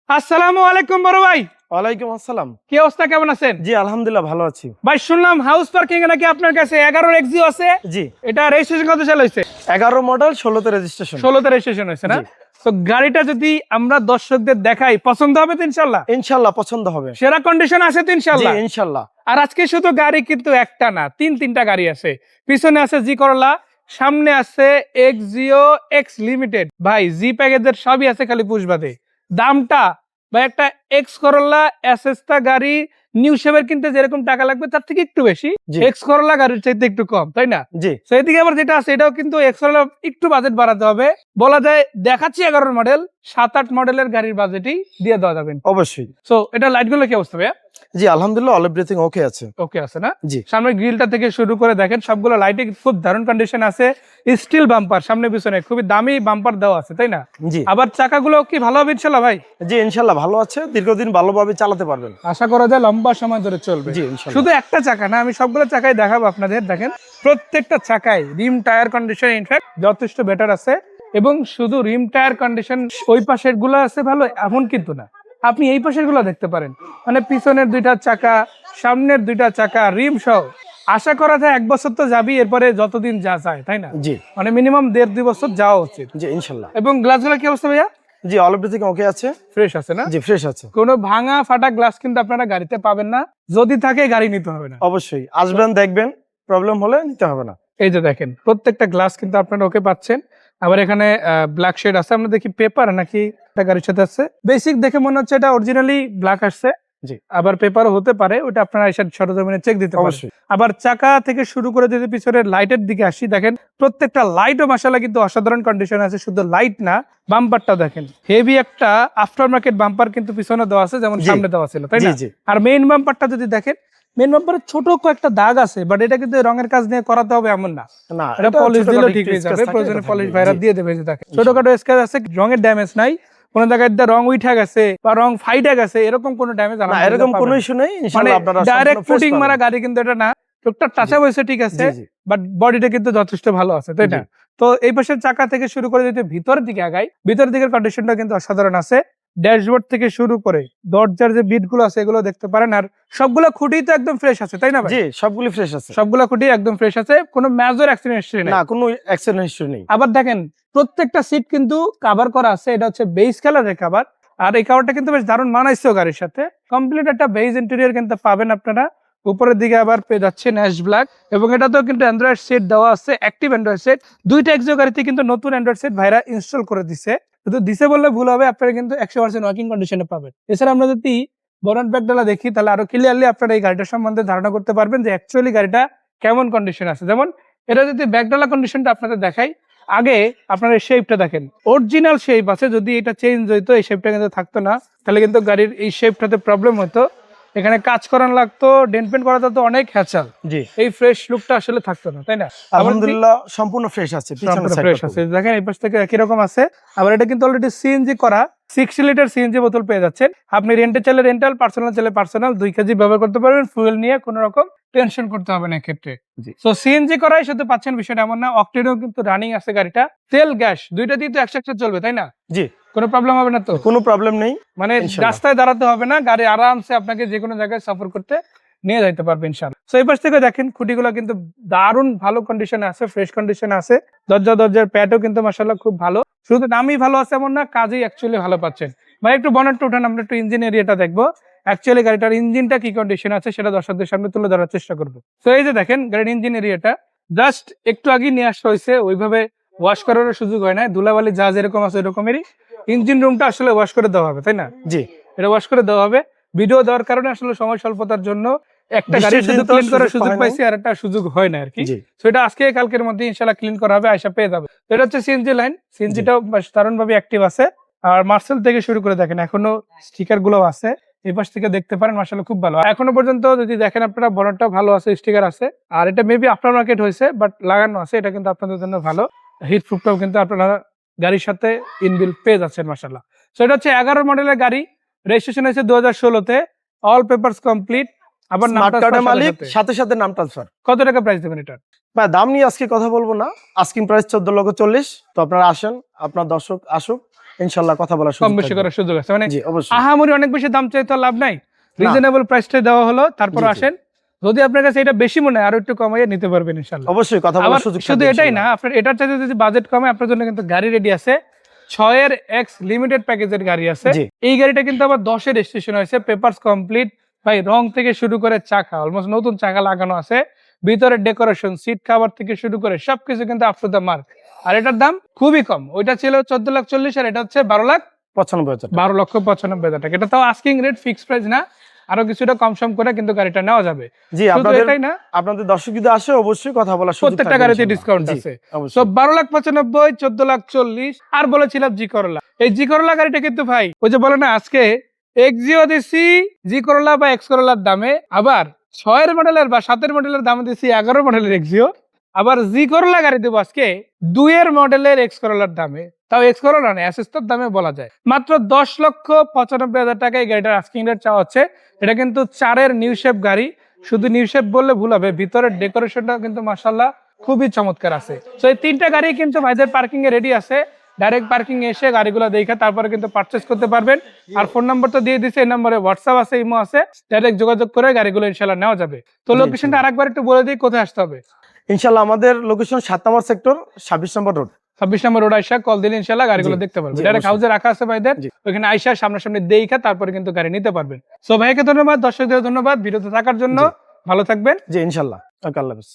আসসালামু আলাইকুম বড় ভাই। ওয়ালাইকুম আসসালাম। কি অবস্থা, কেমন আছেন? জি আলহামদুলিল্লাহ ভালো আছি। ভাই শুনলাম হাউস পার্কিং এ নাকি আপনার কাছে 11 এক্সিও আছে। জি এটা রেজিস্ট্রেশন কত সালে হয়েছে? 11 মডেল 16তে রেজিস্ট্রেশন। 16তে রেজিস্ট্রেশন হয়েছে না? জি। তো গাড়িটা যদি আমরা দর্শকদের দেখাই, পছন্দ হবে তো ইনশাআল্লাহ? ইনশাআল্লাহ পছন্দ হবে। সেরা কন্ডিশন আছে তো জি ইনশাআল্লাহ? ইনশাআল্লাহ। আর আজকে শুধু গাড়ি কিন্তু একটা না, তিনটা গাড়ি আছে। পিছনে আছে জি করলা, সামনে আছে এক্সিও এক্স লিমিটেড। ভাই জি প্যাকেজের সবই আছে, খালি পুশবাদে। দামটা ভাই একটা এক্স করলা এসএসটা গাড়ি নিউ শেপের কিনতে যেরকম টাকা লাগবে তার থেকে একটু বেশি, জি। এক্স করলা গাড়ির চাইতে একটু কম, তাই না? জি তো এদিকে আবার যেটা আছে এটাও কিন্তু এক্স করলা একটু বাজেট বাড়াতে হবে। বলা যায় দেখাচ্ছি 11 মডেল, 7-8 মডেলের গাড়ির বাজেটই দিয়ে দেওয়া যাবে। অবশ্যই। সো এটা লাইটগুলো কি অবস্থা ভাইয়া? জি আলহামদুলিল্লাহ অল এভরিথিং ওকে আছে। ওকে আছে না? জি সামনের গ্রিলটা থেকে শুরু করে দেখেন সবগুলো লাইটে খুব দারুণ কন্ডিশন আছে। স্টিল বাম্পার সামনে পিছনে খুবই দামি বাম্পার দেওয়া আছে, তাই না? জি আবার চাকাগুলো কি ভালো হবে ইনশাআল্লাহ ভাই? জি ইনশাআল্লাহ ভালো আছে, দীর্ঘদিন ভালোভাবে চালাতে পারবেন। আশা করা যায় লম্বা সময় ধরে চলবে। জি ইনশাআল্লাহ। শুধু একটা চাকা না, আমি সবগুলো চাকাই দেখাবো আপনাদের। দেখেন প্রত্যেকটা চাকায় রিম টায়ার কন্ডিশন ইনফ্যাক্ট যথেষ্ট বেটার আছে। এবং শুধু রিম টায়ার কন্ডিশন ওই পাশের গুলো আছে ভালো এমন কিন্তু না, আপনি এই পাশের গুলো দেখতে পারেন। মানে পিছনের দুইটা চাকা, সামনের দুইটা চাকা, রিম সহ। আশা করা যায় 1 বছর তো যাবি, এরপরে যতদিন যা যায়, তাই না? জি মানে মিনিমাম 1.5-2 বছর যাওয়া উচিত। জি ইনশাআল্লাহ। এবং গ্লাসগুলো কি অবস্থা ভাইয়া? জি অল এভরিথিং ওকে আছে। ফ্রেশ আছে না? জি ফ্রেশ আছে। কোনো ভাঙা ফাটা গ্লাস কিন্তু আপনারা গাড়িতে পাবেন না, যদি থাকে গাড়ি নিতে হবে না। অবশ্যই আসবেন, দেখবেন, প্রবলেম হলে নিতে হবে না। এই যে দেখেন প্রত্যেকটা গ্লাস কিন্তু আপনারা ওকে পাচ্ছেন। আবার এখানে ব্ল্যাক শেড আছে, আমরা দেখি পেপার নাকি এটা গাড়ির সাথে আছে। বেসিক দেখে মনে হচ্ছে এটা অরিজিনালি ব্ল্যাক আসছে। জি আবার পেপারও হতে পারে, ওটা আপনারা এসে সরজমিনে চেক দিতে পারেন। অবশ্যই। আবার চাকা থেকে শুরু করে যদি পিছনের লাইটের দিকে আসি, দেখেন প্রত্যেকটা লাইটও মাশাআল্লাহ কিন্তু অসাধারণ কন্ডিশন আছে। শুধু লাইট না, বাম্পারটা দেখেন হেভি একটা আফটার মার্কেট বাম্পার কিন্তু পিছনে দেওয়া আছে, যেমন জি। সামনে দেওয়া ছিল, তাই জি না? জি আর মেইন বাম্পারটা যদি দেখেন, মেইন বাম্পারে ছোট কয়েকটা দাগ আছে, বাট এটা কিন্তু রঙের কাজ নিয়ে করাতে হবে এমন না। না এটা পলিশ দিলেও ছোটখাটো ঠিক একটু হয়ে যাবে, scratch থাকে, প্রয়োজনে এটা পলিশ থাকবে। ভাইরা জি। দিয়ে দেবে। যে দেখেন ছোটখাটো স্ক্র্যাচ আছে, রঙের ড্যামেজ নাই। কোন জায়গায় রং উঠে গেছে বা রং ফাইটে গেছে এরকম কোনো ড্যামেজ না এরকম কোনো ইস্যু নেই, মানে ইনশাআল্লাহ আপনারা ডাইরেক্ট সম্পূর্ণ ফ্রেশ পুটিং মারা পাবেন। গাড়ি কিন্তু এটা না। টুকটাক টাচা হয়েছে ঠিক আছে, জি জি বাট বডিটা কিন্তু যথেষ্ট ভালো আছে, তাই না? জি। তো এই পাশের চাকা থেকে শুরু করে যদি ভিতরের দিকে আগাই, ভিতরের দিকের কন্ডিশনটা কিন্তু অসাধারণ আছে। ড্যাশবোর্ড থেকে শুরু করে দরজার যে বিট গুলো আছে এগুলো দেখতে পারেন। আর সবগুলো খুঁটি তো একদম ফ্রেশ আছে, তাই না ভাই? জি সবগুলি ফ্রেশ আছে। সবগুলো খুঁটি একদম ফ্রেশ আছে, কোনো মেজর অ্যাক্সিডেন্ট হিস্ট্রি নাই। না কোনো অ্যাক্সিডেন্ট হিস্ট্রি নেই। আবার দেখেন প্রত্যেকটা সিট কিন্তু কভার করা আছে, এটা হচ্ছে বেজ কালারের কভার। আর এই কভারটা কিন্তু বেশ দারুণ মানাইছে গাড়ির সাথে। কমপ্লিট একটা বেজ ইন্টেরিয়র কিন্তু পাবেন আপনারা। উপরের দিকে আবার পেয়ে যাচ্ছে ন্যাশ ব্ল্যাক, এবং এটাতেও কিন্তু অ্যান্ড্রয়েড সেট দেওয়া আছে, অ্যাক্টিভ অ্যান্ড্রয়েড সেট। দুইটা এক্সিও গাড়িতে কিন্তু নতুন অ্যান্ড্রয়েড সেট ভাইরা ইনস্টল করে দিছে। শুধু দিছে বললে ভুল হবে, আপনারা কিন্তু 100% ওয়ার্কিং কন্ডিশনে পাবেন। এছাড়া আমরা যদি বনাট ব্যাকডালা দেখি, তাহলে আরো ক্লিয়ারলি আপনারা এই গাড়িটার সম্বন্ধে ধারণা করতে পারবেন যে অ্যাকচুয়ালি গাড়িটা কেমন কন্ডিশন আছে। যেমন এটা যদি ব্যাকডালা কন্ডিশনটা আপনাদের দেখাই, আগে আপনার এই শেপটা দেখেন, অরিজিনাল শেপ আছে। যদি এটা চেঞ্জ হইতো, এই শেপটা কিন্তু থাকতো না, তাহলে কিন্তু গাড়ির এই শেপটাতে প্রবলেম হতো। এখানে কাজ করানো লাগতো, ডেন্ট পেন্ট করাতে তো অনেক হ্যাচাল। জি এই ফ্রেশ লুকটা আসলে থাকতো না, তাই না? আলহামদুলিল্লাহ সম্পূর্ণ ফ্রেশ আছে, পিছনের ফ্রেশ সাইডটা আছে, দেখেন এই পাশ থেকে একই রকম আছে। আবার এটা কিন্তু অলরেডি সিএনজি করা, 60 লিটার সিএনজি বোতল পেয়ে যাচ্ছেন। আপনি রেন্টে চাইলে রেন্টাল, পার্সোনাল চাইলে পার্সোনাল, 2 কেজি ব্যবহার করতে পারবেন। ফুয়েল নিয়ে কোনো রকম টেনশন করতে হবে না এক্ষেত্রে। জি। তো সিএনজি করাই শুধু পাচ্ছেন, বিষয়টা এমন না। অকটেনও কিন্তু রানিং আছে গাড়িটা। তেল গ্যাস দুইটা দিয়ে তো একসাথে চলবে, তাই না? জি কোনো প্রবলেম হবে না তো? কোনো প্রবলেম নেই মানে ইনশাআল্লাহ। রাস্তায় দাঁড়াতে হবে না, গাড়ি আরামসে আপনাকে যে কোনো জায়গায় সফর করতে নিয়ে যাইতে পারবে ইনশাআল্লাহ। সো এই পাশ থেকে দেখেন খুঁটিগুলো কিন্তু দারুণ ভালো কন্ডিশনে আছে, ফ্রেশ কন্ডিশনে আছে। দরজার প্যাডও কিন্তু মাশাআল্লাহ খুব ভালো। শুধু নামই ভালো আছে এমন না, কাজই অ্যাকচুয়ালি ভালো পাচ্ছেন। ভাই একটু বনেটটা উঠান, আমরা একটু ইঞ্জিন এরিয়াটা দেখবো। অ্যাকচুয়ালি গাড়িটার ইঞ্জিনটা কি কন্ডিশন আছে সেটা দর্শকদের সামনে তুলে ধরার চেষ্টা করবো। তো এই যে দেখেন গাড়ির ইঞ্জিন এরিয়াটা জাস্ট একটু আগে নিয়ে আসা হয়েছে, ওইভাবে ওয়াশ করারও সুযোগ হয় না। ধুলাবালি যা যেরকম আছে ওইরকমেরই। ইঞ্জিন রুমটা আসলে ওয়াশ করে দেওয়া হবে, তাই না? জি এটা ওয়াশ করে দেওয়া হবে। ভিডিও দেওয়ার কারণে আসলে সময় স্বল্পতার জন্য একটা গাড়ি বৃষ্টির শুধু দিন তো ক্লিন করার সুযোগ সুযোগ হয় পাইছি, আর একটা সুযোগ হয় না আর কি। জি তো এটা আজকে কালকের মধ্যে ইনশাআল্লাহ ক্লিন করা হবে, আয়সা পেয়ে যাবে। তো এটা হচ্ছে সিএনজি লাইন, সিএনজিটাও বেশ দারুণ ভাবে অ্যাক্টিভ আছে। আর মার্সেল থেকে শুরু করে দেখেন এখনো স্টিকার গুলো আছে, এই পাশ থেকে দেখতে পারেন মাশাআল্লাহ খুব ভালো। এখনো পর্যন্ত যদি দেখেন আপনারা, বনেটটাও ভালো আছে, স্টিকার আছে। আর এটা মেবি আফটার মার্কেট হয়েছে, বাট লাগানো আছে, এটা কিন্তু আপনাদের জন্য ভালো। হিট প্রুফটাও কিন্তু আপনারা গাড়ির সাথে ইনবিল পেয়ে যাচ্ছেন মাশাআল্লাহ। তো এটা হচ্ছে 11 মডেলের গাড়ি, রেজিস্ট্রেশন হয়েছে 2016-তে, অল পেপারস কমপ্লিট। আবার নাম স্মার্ট কার্ডের ট্রান্সফার মালিক, সাথে। সাথে সাথে নাম ট্রান্সফার। কত টাকা প্রাইস দেবেন এটা? ভাই দাম নিয়ে আজকে কথা বলবো না, আস্কিং প্রাইস 14,40,000। তো আপনারা আসেন, আপনার দর্শক আসুক, ইনশাআল্লাহ কথা বলার কম সুযোগ বেশি থাকবে। করার সুযোগ আছে, মানে জি অবশ্যই। আহামরি অনেক বেশি দাম চাই তো লাভ নাই, রিজনেবল প্রাইসটা দেওয়া হলো, তারপর জি, জি। আসেন, যদি আপনার কাছে এটা বেশি মনে হয় আরো একটু কমাইয়ে নিতে পারবেন ইনশাআল্লাহ। অবশ্যই কথা আবার বলার সুযোগ শুধু থাকবে এটাই না, ইনশাআল্লাহ। আপনার এটার চাইতে যদি বাজেট কমে, আপনার জন্য কিন্তু গাড়ি রেডি আছে। 6 এর এক্স লিমিটেড প্যাকেজের গাড়ি আছে। জি। এই গাড়িটা কিন্তু আবার 10 এর রেজিস্ট্রেশন হয়েছে, পেপারস কমপ্লিট ভাই, রং থেকে শুরু করে চাকা অলমোস্ট নতুন চাকা লাগানো আছে, ভিতরের ডেকোরেশন, সিট কভার থেকে শুরু করে সবকিছু কিন্তু আপ টু দ্য মার্ক। আর এটার দাম খুবই কম, ওইটা ছিল 14,40,000 আর এটা হচ্ছে 95,000 টাকা। 12,95,000 টাকা। এটা তাও আস্কিং রেট, ফিক্সড প্রাইস না, আরো কিছুটা কম সম করে কিন্তু গাড়িটা নেওয়া যাবে। জি শুধু আপনাদের এটাই না, আপনাদের দর্শক যদি আসে অবশ্যই কথা বলার সুযোগ প্রত্যেকটা থাকবে গাড়িতে ইনশাআল্লাহ। ডিসকাউন্ট জি, আছে। অবশ্যই। তো 12,95,000, 14,40,000, আর বলেছিলাম জি করলা। এই জি করলা গাড়িটা কিন্তু ভাই ওই যে বলে না, আজকে এক্সিও দিছি জি করলা বা এক্স করলার দামে, আবার 6 এর মডেলের বা 7 এর মডেলের দামে দিছি 11 মডেলের এক্সিও, আবার জি করলা গাড়ি দেবো আজকে 2 এর মডেলের এক্স করলার দামে, তাও এক্স করলা না অ্যাসেস্টর দামে বলা যায়। মাত্র 10,95,000 টাকায় গাড়িটার আস্কিং রেট চাওয়া হচ্ছে। এটা কিন্তু 4 এর নিউ শেপ গাড়ি, শুধু নিউ শেপ বললে ভুল হবে, ভিতরের ডেকোরেশনটা কিন্তু মাশাআল্লাহ খুবই চমৎকার আছে। তো এই তিনটা গাড়ি কিন্তু ভাইদের পার্কিং এ রেডি আছে, ডাইরেক্ট পার্কিং এ এসে গাড়িগুলো দেখে তারপরে কিন্তু পারচেজ করতে পারবেন। আর ফোন নাম্বার তো দিয়ে দিছে, এই নম্বরে হোয়াটসঅ্যাপ আছে, ইমো আছে, ডাইরেক্ট যোগাযোগ করে গাড়িগুলো ইনশাআল্লাহ নেওয়া যাবে। তো জি, লোকেশনটা ইনশাআল্লাহ। আরেকবার একটু বলে দিই, কোথায় আসতে হবে? ইনশাআল্লাহ আমাদের লোকেশন 7 নম্বর সেক্টর 26 নম্বর রোড। 26 নম্বর রোড আইসা কল দিলে ইনশাআল্লাহ গাড়িগুলো জি, দেখতে পারবেন। জি, ডাইরেক্ট অবশ্যই। হাউসে রাখা আছে ভাইদের, জি। ওখানে আইসা সামনাসামনি দেখা তারপরে কিন্তু গাড়ি নিতে পারবেন। সো ভাইকে ধন্যবাদ, দর্শকদের ধন্যবাদ ভিডিওতে থাকার জন্য। জি। ভালো থাকবেন। জি ইনশাআল্লাহ। ওকে, আল্লাহ হাফেজ।